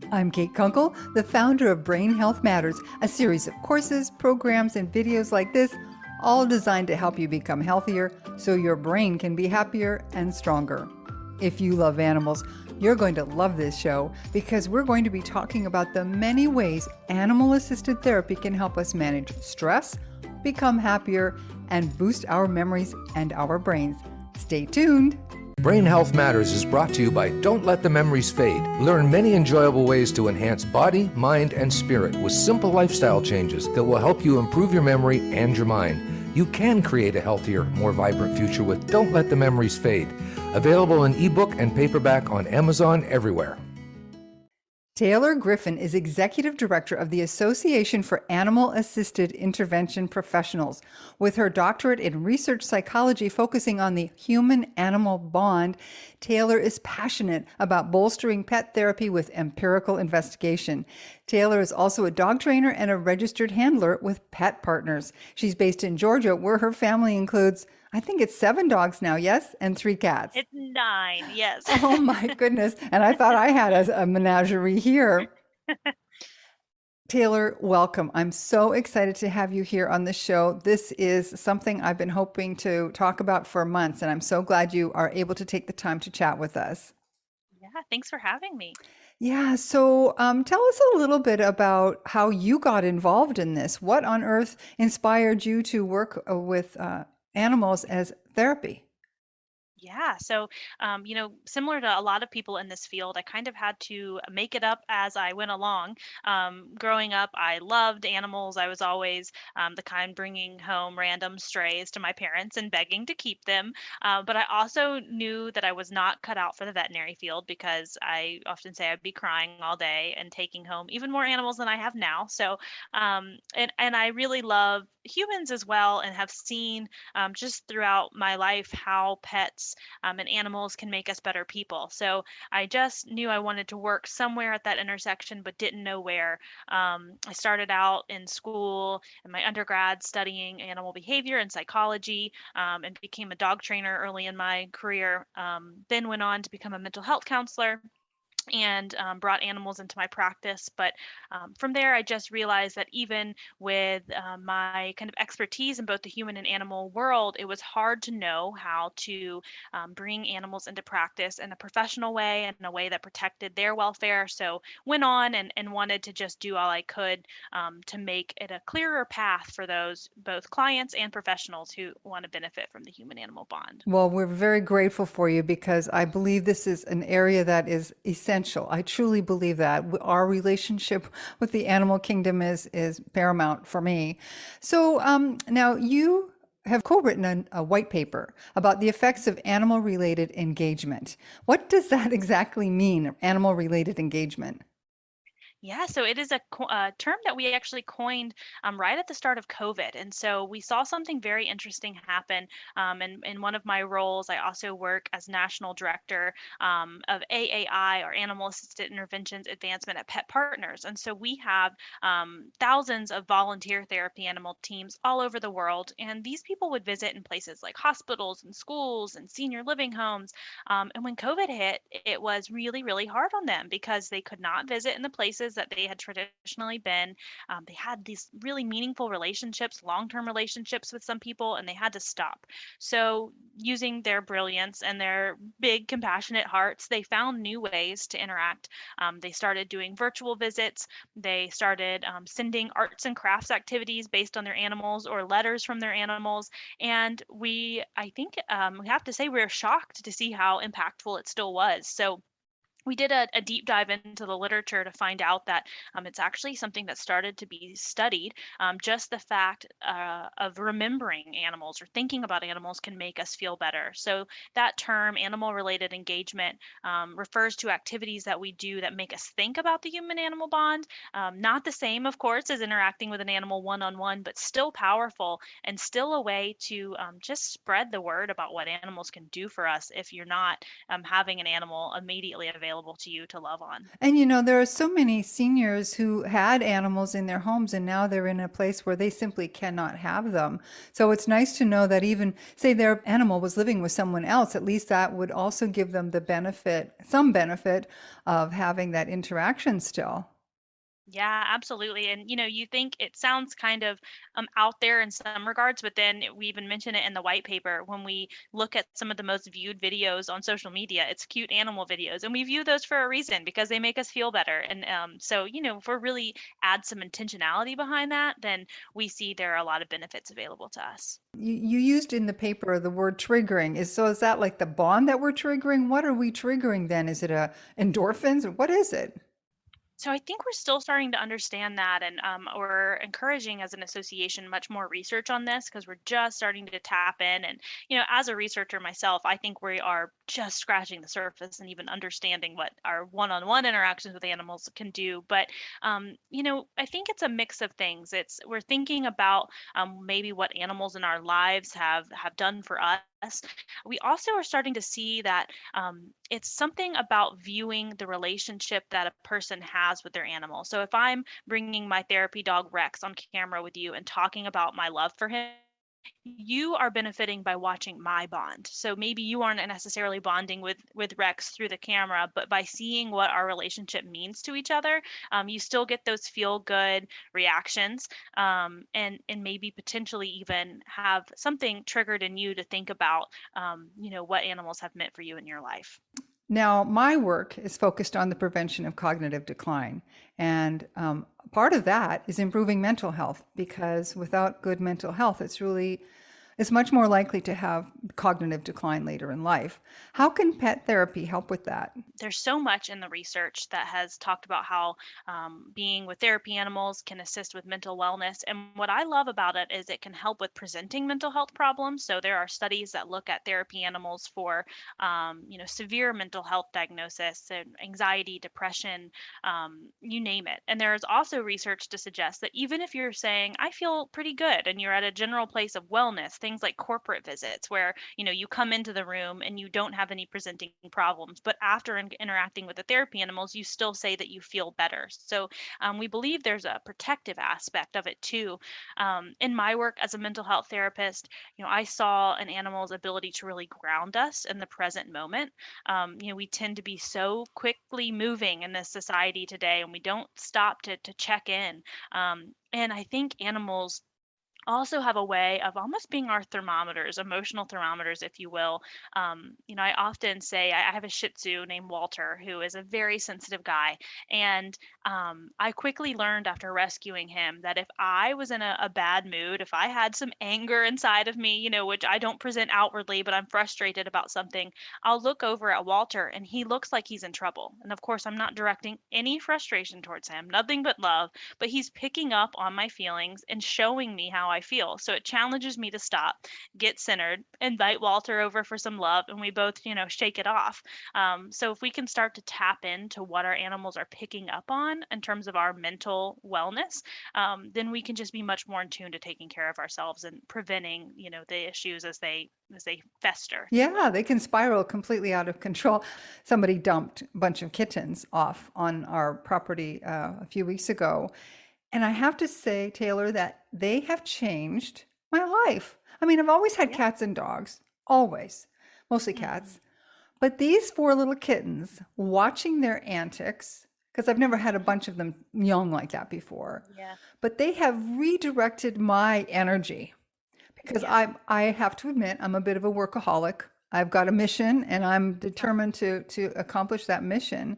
I'm Kate Kunkel, the founder of Brain Health Matters, a series of courses, programs, and videos like this, all designed to help you become healthier so your brain can be happier and stronger. If you love animals, you're going to love this show because we're going to be talking about the many ways animal-assisted therapy can help us manage stress, become happier, and boost our memories and our brains. Stay tuned. Brain Health Matters is brought to you by Don't Let the Memories Fade. Learn many enjoyable ways to enhance body, mind, and spirit with simple lifestyle changes that will help you improve your memory and your mind. You can create a healthier, more vibrant future with Don't Let the Memories Fade. Available in ebook and paperback on Amazon everywhere. Taylor Griffin is Executive Director of the Association for Animal-Assisted Intervention Professionals. With her doctorate in research psychology focusing on the human-animal bond, Taylor is passionate about bolstering pet therapy with empirical investigation. Taylor is also a dog trainer and a registered handler with Pet Partners. She's based in Georgia, where her family includes, I think it's 7 dogs now, yes? And 3 cats. It's 9, yes. Oh my goodness. And I thought I had a menagerie here. Taylor, welcome. I'm so excited to have you here on the show. This is something I've been hoping to talk about for months, and I'm so glad you are able to take the time to chat with us. Yeah, thanks for having me. Yeah, so tell us a little bit about how you got involved in this. What on earth inspired you to work with animals as therapy? Yeah, so similar to a lot of people in this field, I kind of had to make it up as I went along. Growing up, I loved animals. I was always the kind bringing home random strays to my parents and begging to keep them. But I also knew that I was not cut out for the veterinary field because I often say I'd be crying all day and taking home even more animals than I have now. So, and I really love humans as well, and have seen just throughout my life how pets and animals can make us better people. So I just knew I wanted to work somewhere at that intersection, but didn't know where. I started out in school in my undergrad studying animal behavior and psychology, and became a dog trainer early in my career. Then went on to become a mental health counselor and brought animals into my practice. But from there, I just realized that even with my kind of expertise in both the human and animal world, it was hard to know how to bring animals into practice in a professional way and in a way that protected their welfare. So went on and wanted to just do all I could to make it a clearer path for those both clients and professionals who want to benefit from the human animal bond. Well, we're very grateful for you because I believe this is an area that is essential. I truly believe that our relationship with the animal kingdom is paramount for me. So now you have co-written a white paper about the effects of animal-related engagement. What does that exactly mean, animal-related engagement? Yeah, so it is a term that we actually coined right at the start of COVID. And so we saw something very interesting happen. In one of my roles, I also work as national director of AAI, or Animal Assisted Interventions Advancement at Pet Partners. And so we have thousands of volunteer therapy animal teams all over the world. And these people would visit in places like hospitals and schools and senior living homes. And when COVID hit, it was really, really hard on them because they could not visit in the places that they had traditionally been. They had these really meaningful relationships, long-term relationships with some people, and they had to stop. So, using their brilliance and their big, compassionate hearts, they found new ways to interact. They started doing virtual visits. They started sending arts and crafts activities based on their animals or letters from their animals. And I think we have to say, we're shocked to see how impactful it still was. So we did a deep dive into the literature to find out that it's actually something that started to be studied. Just the fact of remembering animals or thinking about animals can make us feel better. So that term, animal related engagement, refers to activities that we do that make us think about the human animal bond. Not the same, of course, as interacting with an animal one on one, but still powerful and still a way to just spread the word about what animals can do for us if you're not having an animal immediately available available to you to love on. And there are so many seniors who had animals in their homes and now they're in a place where they simply cannot have them. So it's nice to know that even say their animal was living with someone else, at least that would also give them the benefit, some benefit of having that interaction still. Yeah, absolutely. And you think it sounds kind of out there in some regards, but then we even mention it in the white paper when we look at some of the most viewed videos on social media. It's cute animal videos, and we view those for a reason because they make us feel better. And so if we really add some intentionality behind that, then we see there are a lot of benefits available to us. You used in the paper the word triggering. Is that like the bond that we're triggering? What are we triggering then? Is it endorphins or what is it? So I think we're still starting to understand that, and we're encouraging as an association much more research on this because we're just starting to tap in. And as a researcher myself, I think we are just scratching the surface and even understanding what our one-on-one interactions with animals can do. But I think it's a mix of things. We're thinking about maybe what animals in our lives have done for us. We also are starting to see that it's something about viewing the relationship that a person has with their animal. So if I'm bringing my therapy dog Rex on camera with you and talking about my love for him, you are benefiting by watching my bond. So maybe you aren't necessarily bonding with Rex through the camera, but by seeing what our relationship means to each other, you still get those feel good reactions, and maybe potentially even have something triggered in you to think about, what animals have meant for you in your life. Now, my work is focused on the prevention of cognitive decline. And part of that is improving mental health because without good mental health, it's much more likely to have cognitive decline later in life. How can pet therapy help with that? There's so much in the research that has talked about how being with therapy animals can assist with mental wellness. And what I love about it is it can help with presenting mental health problems. So there are studies that look at therapy animals for, severe mental health diagnosis and anxiety, depression, you name it. And there is also research to suggest that even if you're saying, I feel pretty good, and you're at a general place of wellness, things like corporate visits where, you come into the room and you don't have any presenting problems, but after interacting with the therapy animals, you still say that you feel better. So we believe there's a protective aspect of it too. In my work as a mental health therapist, I saw an animal's ability to really ground us in the present moment. We tend to be so quickly moving in this society today, and we don't stop to check in. And I think animals also have a way of almost being our thermometers, emotional thermometers, if you will. I often say I have a Shih Tzu named Walter, who is a very sensitive guy. And I quickly learned after rescuing him that if I was in a bad mood, if I had some anger inside of me, which I don't present outwardly, but I'm frustrated about something, I'll look over at Walter and he looks like he's in trouble. And of course, I'm not directing any frustration towards him, nothing but love, but he's picking up on my feelings and showing me how I feel. So it challenges me to stop, get centered, invite Walter over for some love, and we both, shake it off. So if we can start to tap into what our animals are picking up on in terms of our mental wellness, then we can just be much more in tune to taking care of ourselves and preventing, the issues as they fester, if you Yeah, will. they can spiral completely out of control. Somebody dumped a bunch of kittens off on our property a few weeks ago. And I have to say, Taylor, that they have changed my life. I mean, I've always had Yeah. cats and dogs, always, mostly Hmm. cats. But these four little kittens, watching their antics, because I've never had a bunch of them young like that before, Yeah. but they have redirected my energy because Yeah. I have to admit I'm a bit of a workaholic. I've got a mission and I'm Yeah. determined to accomplish that mission.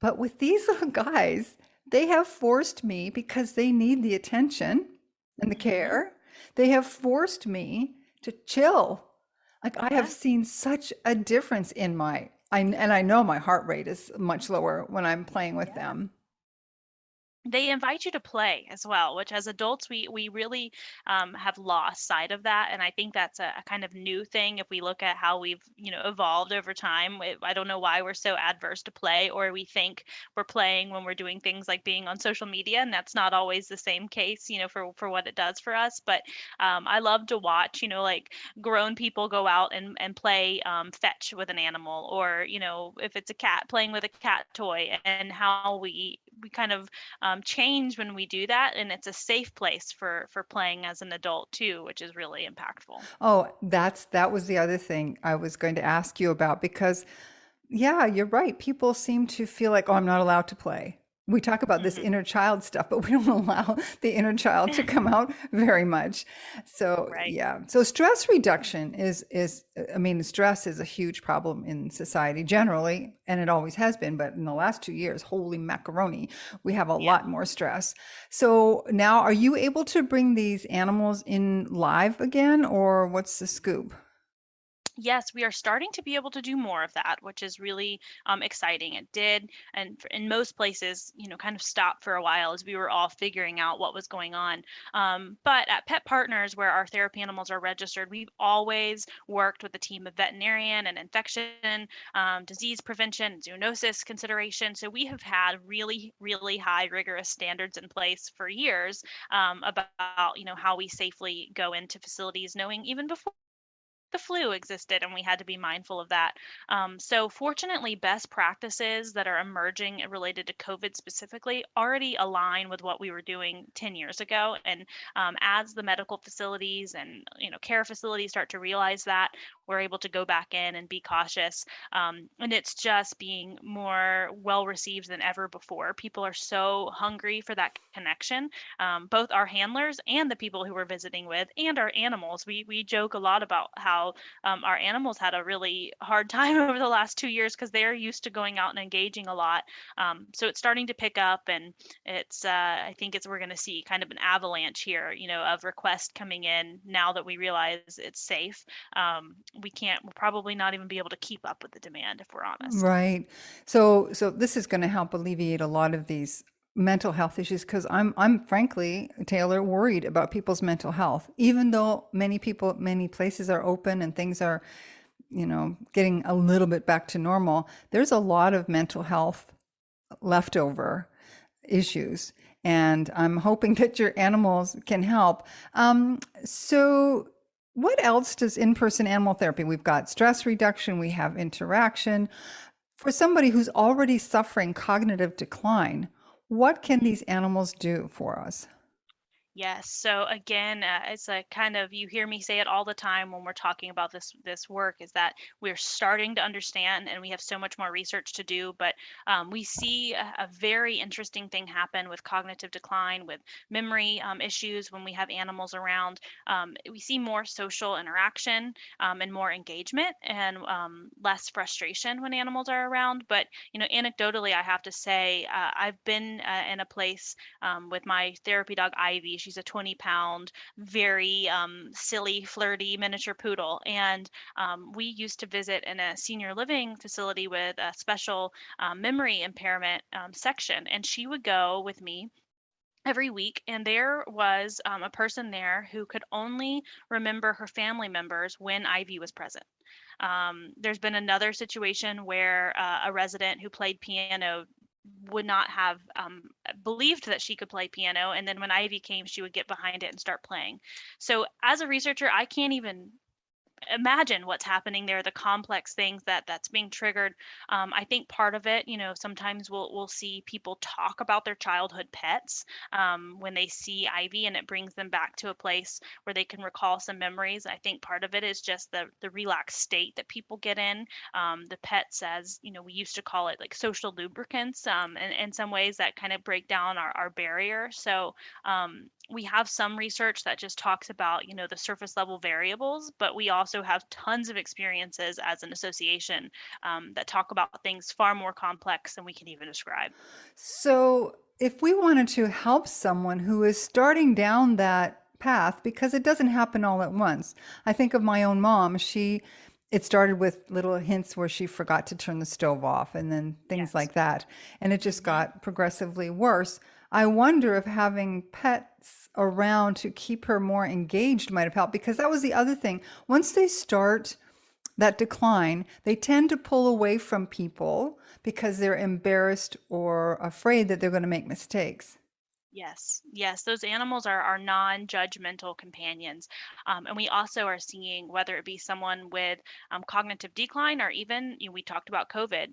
But with these little guys, they have forced me because they need the attention and the Hmm. care. They have forced me to chill. Like I have Yeah. seen such a difference in and I know my heart rate is much lower when I'm playing with Yeah. them. they invite you to play as well, which as adults we really have lost sight of that, and I think that's a kind of new thing if we look at how we've evolved over time. I don't know why we're so adverse to play, or we think we're playing when we're doing things like being on social media, and that's not always the same case, for what it does for us. But I love to watch, like grown people go out and play fetch with an animal, or if it's a cat, playing with a cat toy, and how we kind of change when we do that, and it's a safe place for playing as an adult too, which is really impactful. Oh, that was the other thing I was going to ask you about because yeah, you're right. People seem to feel like, oh, I'm not allowed to play. We talk about this Hmm. inner child stuff, but we don't allow the inner child to come out very much. So, Right. yeah. So stress reduction is I mean, stress is a huge problem in society generally, and it always has been, but in the last 2 years, holy macaroni, we have a Yeah. lot more stress. So now are you able to bring these animals in live again, or what's the scoop? Yes, we are starting to be able to do more of that, which is really exciting. It did, and in most places, kind of stopped for a while as we were all figuring out what was going on. But at Pet Partners, where our therapy animals are registered, we've always worked with a team of veterinarian and infection, disease prevention, zoonosis consideration. So we have had really, really high, rigorous standards in place for years about how we safely go into facilities, knowing even before the flu existed and we had to be mindful of that. So, fortunately, best practices that are emerging related to COVID specifically already align with what we were doing 10 years ago. And as the medical facilities and care facilities start to realize that, we're able to go back in and be cautious. And it's just being more well received than ever before. People are so hungry for that connection, both our handlers and the people who we're visiting with, and our animals. We joke a lot about how our animals had a really hard time over the last 2 years because they're used to going out and engaging a lot. So it's starting to pick up, and it's I think it's we're going to see kind of an avalanche here, of requests coming in now that we realize it's safe. We'll probably not even be able to keep up with the demand if we're honest. Right. So this is going to help alleviate a lot of these mental health issues because I'm frankly, Taylor, worried about people's mental health. Even though many places are open and things are, getting a little bit back to normal, there's a lot of mental health leftover issues. And I'm hoping that your animals can help. So what else does in-person animal therapy? We've got stress reduction, we have interaction. For somebody who's already suffering cognitive decline, what can these animals do for us? Yes. So again, it's a kind of you hear me say it all the time when we're talking about this work is that we're starting to understand, and we have so much more research to do. But we see a very interesting thing happen with cognitive decline, with memory issues when we have animals around. We see more social interaction and more engagement, and less frustration when animals are around. But anecdotally, I have to say I've been in a place with my therapy dog Ivy. She's a 20-pound, very silly, flirty miniature poodle. And we used to visit in a senior living facility with a special memory impairment section. And she would go with me every week, and there was a person there who could only remember her family members when Ivy was present. There's been another situation where a resident who played piano would not have believed that she could play piano, and then when Ivy came, she would get behind it and start playing. So as a researcher, I can't even imagine what's happening there, the complex things that's being triggered. I think part of it, sometimes we'll see people talk about their childhood pets when they see Ivy, and it brings them back to a place where they can recall some memories. I think part of it is just the relaxed state that people get in. The pets, as we used to call it, like social lubricants, and in some ways that kind of break down our barrier. So we have some research that just talks about the surface level variables, but we also have tons of experiences as an association that talk about things far more complex than we can even describe. So, if we wanted to help someone who is starting down that path, because it doesn't happen all at once, I think of my own mom. It started with little hints where she forgot to turn the stove off and then things Yes. like that. And it just Hmm. got progressively worse. I wonder if having pets around to keep her more engaged might have helped, because that was the other thing. Once they start that decline, they tend to pull away from people because they're embarrassed or afraid that they're going to make mistakes. Yes, yes, those animals are non-judgmental companions. And we also are seeing whether it be someone with cognitive decline or even, we talked about COVID,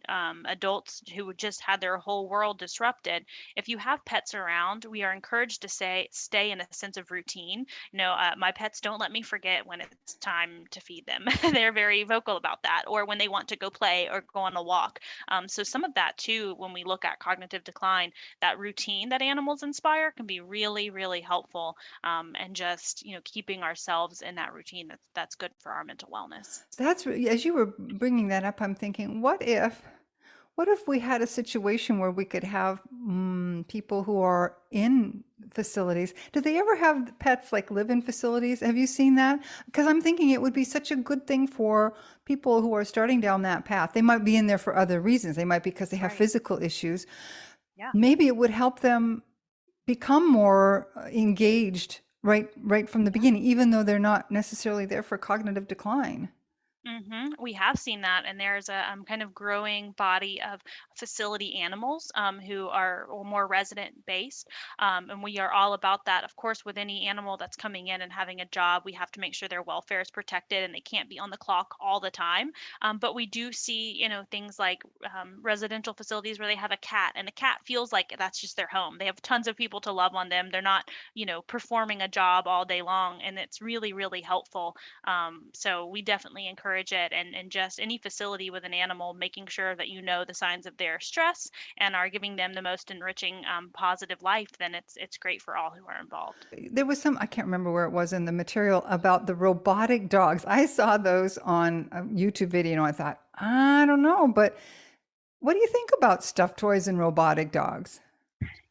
adults who just had their whole world disrupted. If you have pets around, we are encouraged to stay in a sense of routine. My pets don't let me forget when it's time to feed them. They're very vocal about that, or when they want to go play or go on a walk. So some of that too, when we look at cognitive decline, that routine that animals inspire can be really, really helpful. And just, keeping ourselves in that routine, that's good for our mental wellness. As you were bringing that up, I'm thinking, what if we had a situation where we could have people who are in facilities? Do they ever have pets like live in facilities? Have you seen that? Because I'm thinking it would be such a good thing for people who are starting down that path. They might be in there for other reasons. They might be because they have Right. physical issues. Yeah. Maybe it would help them become more engaged right from the Yeah. beginning, even though they're not necessarily there for cognitive decline. We have seen that, and there's a kind of growing body of facility animals who are more resident based, and we are all about that. Of course, with any animal that's coming in and having a job, we have to make sure their welfare is protected and they can't be on the clock all the time. But we do see, things like residential facilities where they have a cat, and the cat feels like that's just their home. They have tons of people to love on them. They're not, performing a job all day long, and it's really, really helpful. So we definitely encourage it, and just any facility with an animal, making sure that you know the signs of their stress and are giving them the most enriching, positive life, then it's great for all who are involved. There was I can't remember where it was in the material about the robotic dogs. I saw those on a YouTube video and I thought, I don't know, but what do you think about stuffed toys and robotic dogs?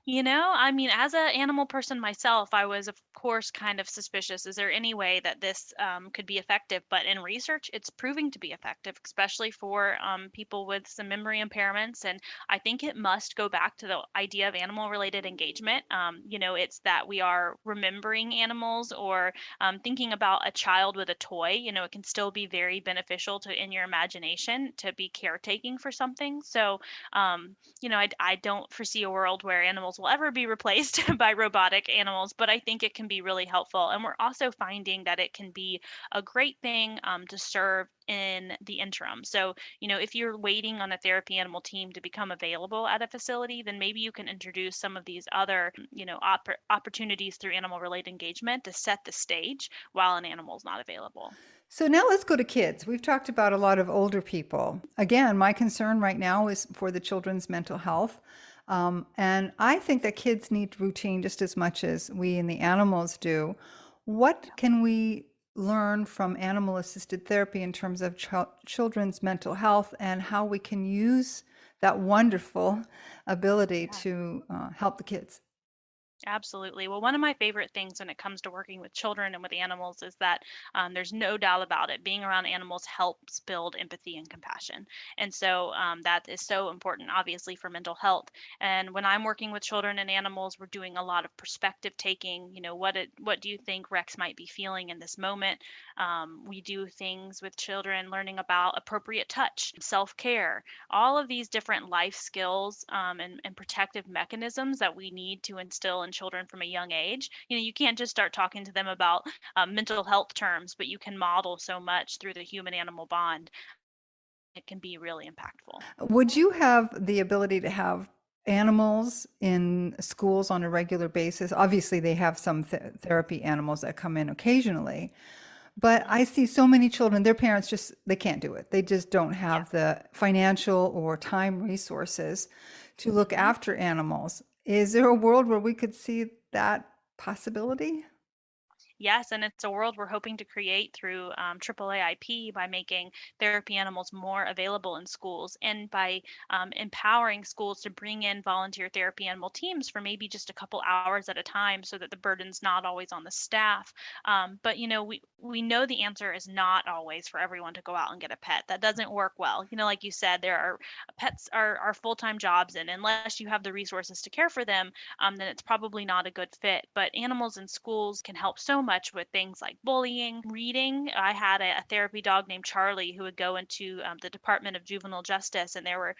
I mean, as an animal person myself, I was, of course, kind of suspicious. Is there any way that this could be effective? But in research, it's proving to be effective, especially for people with some memory impairments. And I think it must go back to the idea of animal related engagement. It's that we are remembering animals or thinking about a child with a toy. It can still be very beneficial to in your imagination to be caretaking for something. So, I don't foresee a world where animals will ever be replaced by robotic animals, but I think it can be really helpful. And we're also finding that it can be a great thing to serve in the interim. So, if you're waiting on a therapy animal team to become available at a facility, then maybe you can introduce some of these other, opportunities through animal related engagement to set the stage while an animal is not available. So now let's go to kids. We've talked about a lot of older people. Again, my concern right now is for the children's mental health. And I think that kids need routine just as much as we and the animals do. What can we learn from animal assisted therapy in terms of children's mental health and how we can use that wonderful ability Yeah. to help the kids? Absolutely. Well, one of my favorite things when it comes to working with children and with animals is that there's no doubt about it. Being around animals helps build empathy and compassion. And so that is so important, obviously, for mental health. And when I'm working with children and animals, we're doing a lot of perspective taking. What do you think Rex might be feeling in this moment? We do things with children, learning about appropriate touch, self care, all of these different life skills and protective mechanisms that we need to instill in children from a young age. You can't just start talking to them about mental health terms, but you can model so much through the human animal bond. It can be really impactful. Would you have the ability to have animals in schools on a regular basis? Obviously, they have some therapy animals that come in occasionally, but Mhm. I see so many children, their parents just, they can't do it. They just don't Yeah. have the financial or time resources to look Mhm. after animals. Is there a world where we could see that possibility? Yes, and it's a world we're hoping to create through AAAIP by making therapy animals more available in schools and by empowering schools to bring in volunteer therapy animal teams for maybe just a couple hours at a time so that the burden's not always on the staff. But we know the answer is not always for everyone to go out and get a pet. That doesn't work well. Like you said, there are pets are full-time jobs, and unless you have the resources to care for them, then it's probably not a good fit. But animals in schools can help so much with things like bullying, reading. I had a therapy dog named Charlie who would go into the Department of Juvenile Justice, and there were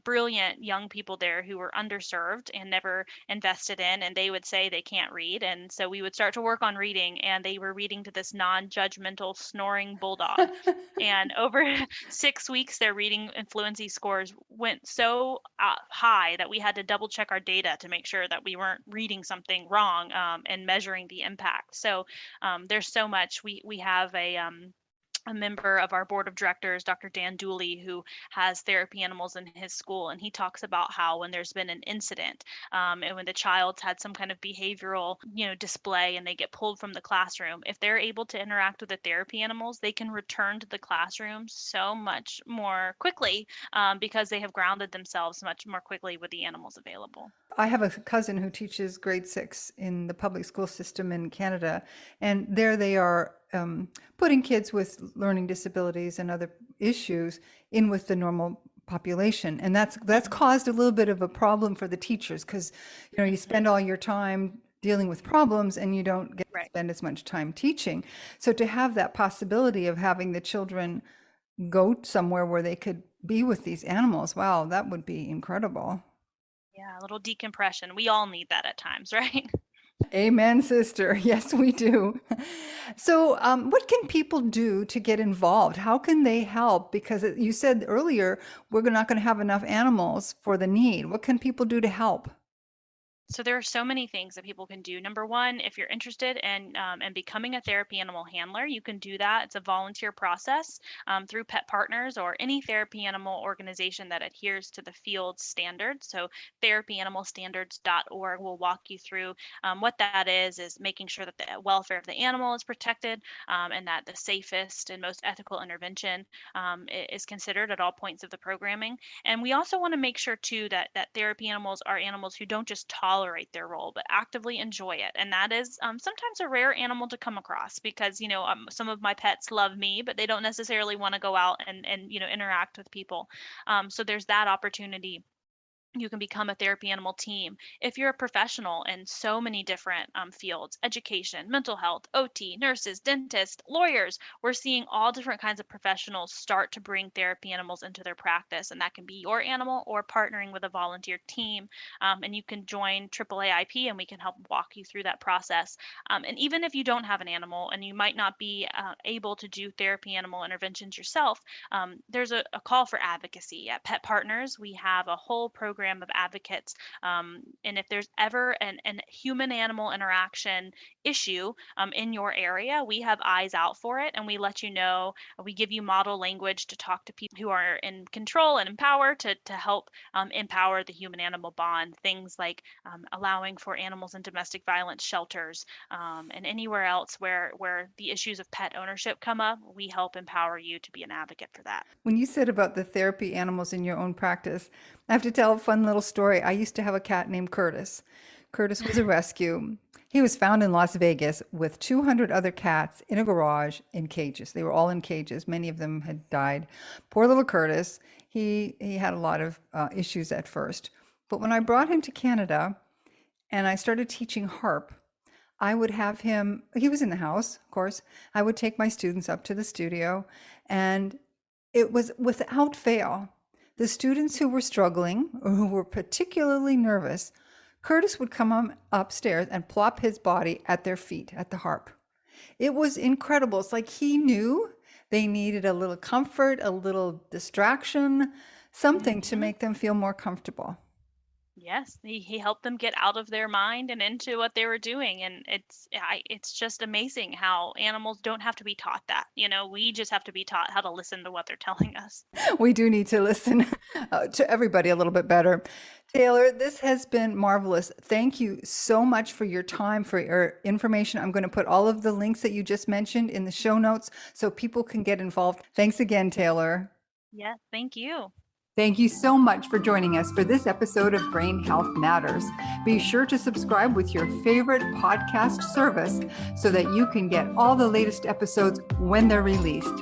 brilliant young people there who were underserved and never invested in, and they would say they can't read. And so we would start to work on reading, and they were reading to this non judgmental, snoring bulldog. And over 6 weeks, their reading and fluency scores went so high that we had to double check our data to make sure that we weren't reading something wrong and measuring the impact. So there's so much. We have a member of our board of directors, Dr. Dan Dooley, who has therapy animals in his school, and he talks about how when there's been an incident and when the child's had some kind of behavioral, display and they get pulled from the classroom, if they're able to interact with the therapy animals, they can return to the classroom so much more quickly because they have grounded themselves much more quickly with the animals available. I have a cousin who teaches grade 6 in the public school system in Canada, and there they are putting kids with learning disabilities and other issues in with the normal population, and that's caused a little bit of a problem for the teachers because you spend all your time dealing with problems and you don't get to spend as much time teaching. So to have that possibility of having the children go somewhere where they could be with these animals, wow, that would be incredible. Yeah, a little decompression. We all need that at times, right? Amen, sister. Yes, we do. So, what can people do to get involved? How can they help? Because you said earlier, we're not going to have enough animals for the need. What can people do to help? So there are so many things that people can do. Number one, if you're interested in becoming a therapy animal handler, you can do that. It's a volunteer process through Pet Partners or any therapy animal organization that adheres to the field standards. So therapyanimalstandards.org will walk you through what that is making sure that the welfare of the animal is protected and that the safest and most ethical intervention is considered at all points of the programming. And we also want to make sure too that therapy animals are animals who don't just tolerate their role, but actively enjoy it. And that is sometimes a rare animal to come across because, some of my pets love me, but they don't necessarily want to go out and interact with people. So there's that opportunity. You can become a therapy animal team. If you're a professional in so many different fields, education, mental health, OT, nurses, dentists, lawyers, we're seeing all different kinds of professionals start to bring therapy animals into their practice. And that can be your animal or partnering with a volunteer team. And you can join AAAIP and we can help walk you through that process. And even if you don't have an animal and you might not be able to do therapy animal interventions yourself, there's a call for advocacy. At Pet Partners, we have a whole program of advocates. And if there's ever an human animal interaction issue in your area, we have eyes out for it and we let you know. We give you model language to talk to people who are in control and empower to help empower the human animal bond. Things like allowing for animals in domestic violence shelters and anywhere else where the issues of pet ownership come up, we help empower you to be an advocate for that. When you said about the therapy animals in your own practice, I have to tell a fun little story. I used to have a cat named Curtis. Curtis was a rescue. He was found in Las Vegas with 200 other cats in a garage in cages. They were all in cages. Many of them had died. Poor little Curtis. He had a lot of issues at first. But when I brought him to Canada and I started teaching harp, I would have him, he was in the house, of course. I would take my students up to the studio, and it was without fail. The students who were struggling or who were particularly nervous, Curtis would come upstairs and plop his body at their feet at the harp. It was incredible. It's like he knew they needed a little comfort, a little distraction, something to make them feel more comfortable. Yes, he helped them get out of their mind and into what they were doing, and it's just amazing how animals don't have to be taught that. We just have to be taught how to listen to what they're telling us. We do need to listen to everybody a little bit better. Taylor, this has been marvelous. Thank you so much for your time, for your information. I'm going to put all of the links that you just mentioned in the show notes so people can get involved. Thanks again, Taylor. Yes, thank you. Thank you so much for joining us for this episode of Brain Health Matters. Be sure to subscribe with your favorite podcast service so that you can get all the latest episodes when they're released.